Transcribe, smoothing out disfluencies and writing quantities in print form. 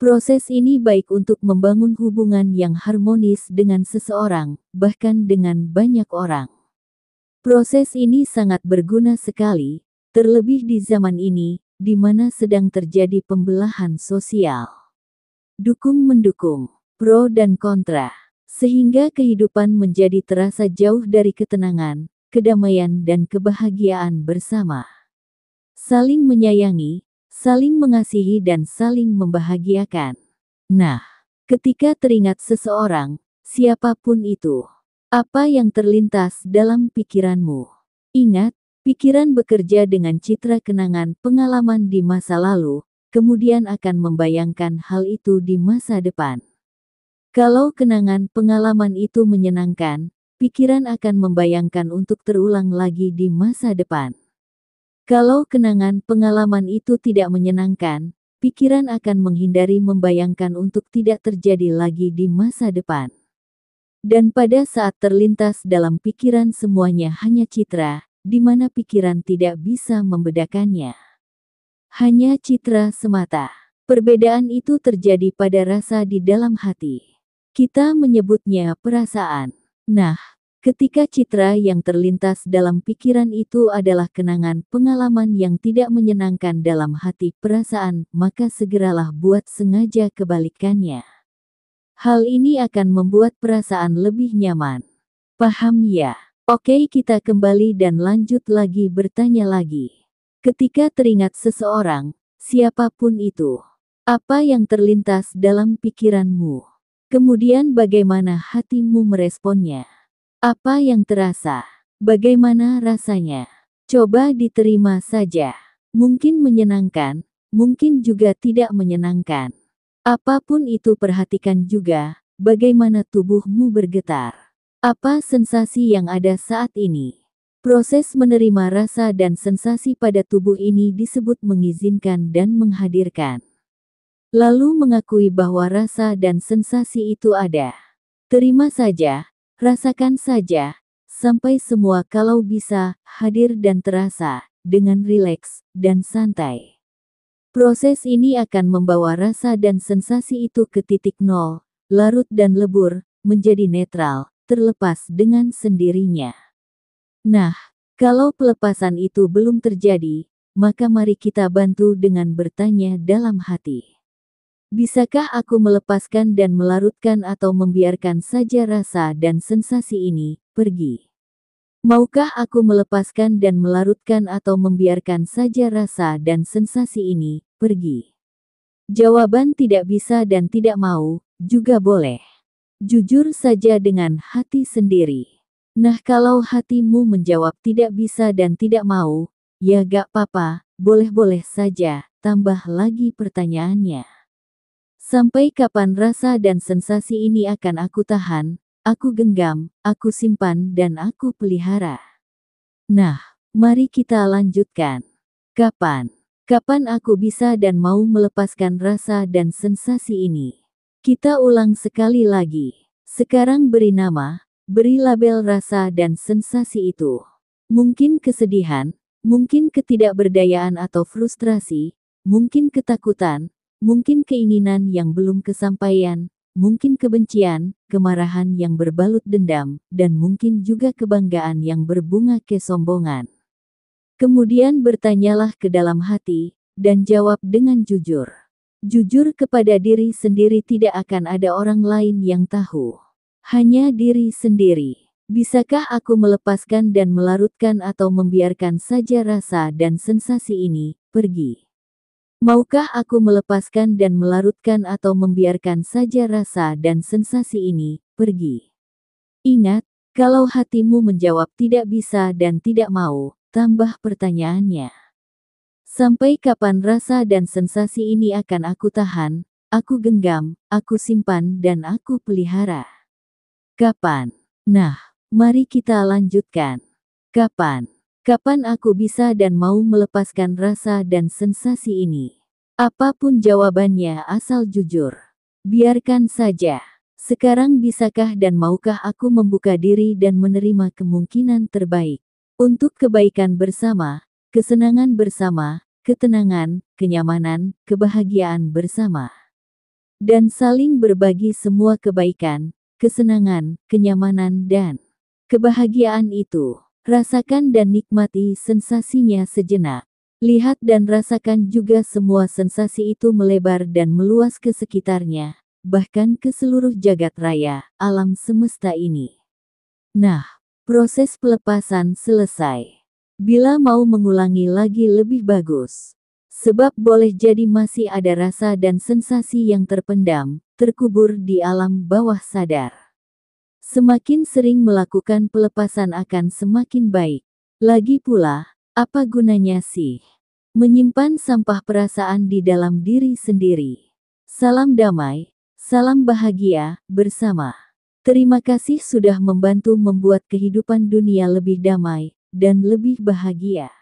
Proses ini baik untuk membangun hubungan yang harmonis dengan seseorang, bahkan dengan banyak orang. Proses ini sangat berguna sekali, terlebih di zaman ini, di mana sedang terjadi pembelahan sosial. Dukung-mendukung, pro dan kontra, sehingga kehidupan menjadi terasa jauh dari ketenangan, kedamaian dan kebahagiaan bersama. Saling menyayangi, saling mengasihi dan saling membahagiakan. Nah, ketika teringat seseorang, siapapun itu, apa yang terlintas dalam pikiranmu? Ingat, pikiran bekerja dengan citra kenangan pengalaman di masa lalu, kemudian akan membayangkan hal itu di masa depan. Kalau kenangan pengalaman itu menyenangkan, pikiran akan membayangkan untuk terulang lagi di masa depan. Kalau kenangan pengalaman itu tidak menyenangkan, pikiran akan menghindari membayangkan untuk tidak terjadi lagi di masa depan. Dan pada saat terlintas dalam pikiran semuanya hanya citra, di mana pikiran tidak bisa membedakannya. Hanya citra semata. Perbedaan itu terjadi pada rasa di dalam hati. Kita menyebutnya perasaan. Nah, ketika citra yang terlintas dalam pikiran itu adalah kenangan pengalaman yang tidak menyenangkan dalam hati perasaan, maka segeralah buat sengaja kebalikannya. Hal ini akan membuat perasaan lebih nyaman. Paham ya? Oke, kita kembali dan lanjut lagi bertanya lagi. Ketika teringat seseorang, siapapun itu, apa yang terlintas dalam pikiranmu? Kemudian bagaimana hatimu meresponnya? Apa yang terasa? Bagaimana rasanya? Coba diterima saja. Mungkin menyenangkan, mungkin juga tidak menyenangkan. Apapun itu perhatikan juga, bagaimana tubuhmu bergetar. Apa sensasi yang ada saat ini? Proses menerima rasa dan sensasi pada tubuh ini disebut mengizinkan dan menghadirkan. Lalu mengakui bahwa rasa dan sensasi itu ada. Terima saja, rasakan saja, sampai semua kalau bisa, hadir dan terasa, dengan rileks, dan santai. Proses ini akan membawa rasa dan sensasi itu ke titik nol, larut dan lebur, menjadi netral, terlepas dengan sendirinya. Nah, kalau pelepasan itu belum terjadi, maka mari kita bantu dengan bertanya dalam hati. Bisakah aku melepaskan dan melarutkan atau membiarkan saja rasa dan sensasi ini pergi? Maukah aku melepaskan dan melarutkan atau membiarkan saja rasa dan sensasi ini pergi? Jawaban tidak bisa dan tidak mau, juga boleh. Jujur saja dengan hati sendiri. Nah, kalau hatimu menjawab tidak bisa dan tidak mau, ya gak apa-apa, boleh-boleh saja, tambah lagi pertanyaannya. Sampai kapan rasa dan sensasi ini akan aku tahan? Aku genggam, aku simpan dan aku pelihara. Nah, mari kita lanjutkan. Kapan? Kapan aku bisa dan mau melepaskan rasa dan sensasi ini? Kita ulang sekali lagi. Sekarang beri nama, beri label rasa dan sensasi itu. Mungkin kesedihan, mungkin ketidakberdayaan atau frustrasi, mungkin ketakutan, mungkin keinginan yang belum kesampaian, mungkin kebencian, kemarahan yang berbalut dendam, dan mungkin juga kebanggaan yang berbunga kesombongan. Kemudian bertanyalah ke dalam hati, dan jawab dengan jujur. Jujur kepada diri sendiri, tidak akan ada orang lain yang tahu. Hanya diri sendiri. Bisakah aku melepaskan dan melarutkan atau membiarkan saja rasa dan sensasi ini pergi? Maukah aku melepaskan dan melarutkan atau membiarkan saja rasa dan sensasi ini pergi? Ingat, kalau hatimu menjawab tidak bisa dan tidak mau, tambah pertanyaannya. Sampai kapan rasa dan sensasi ini akan aku tahan, aku genggam, aku simpan dan aku pelihara? Kapan? Nah, mari kita lanjutkan. Kapan? Kapan aku bisa dan mau melepaskan rasa dan sensasi ini? Apapun jawabannya asal jujur. Biarkan saja. Sekarang bisakah dan maukah aku membuka diri dan menerima kemungkinan terbaik? Untuk kebaikan bersama, kesenangan bersama, ketenangan, kenyamanan, kebahagiaan bersama. dan saling berbagi semua kebaikan, kesenangan, kenyamanan, dan kebahagiaan itu. Rasakan dan nikmati sensasinya sejenak. Lihat dan rasakan juga semua sensasi itu melebar dan meluas ke sekitarnya, bahkan ke seluruh jagat raya, alam semesta ini. Nah, proses pelepasan selesai. Bila mau mengulangi lagi lebih bagus. Sebab boleh jadi masih ada rasa dan sensasi yang terpendam, terkubur di alam bawah sadar. Semakin sering melakukan pelepasan akan semakin baik. Lagi pula, apa gunanya sih menyimpan sampah perasaan di dalam diri sendiri? Salam damai, salam bahagia bersama. Terima kasih sudah membantu membuat kehidupan dunia lebih damai dan lebih bahagia.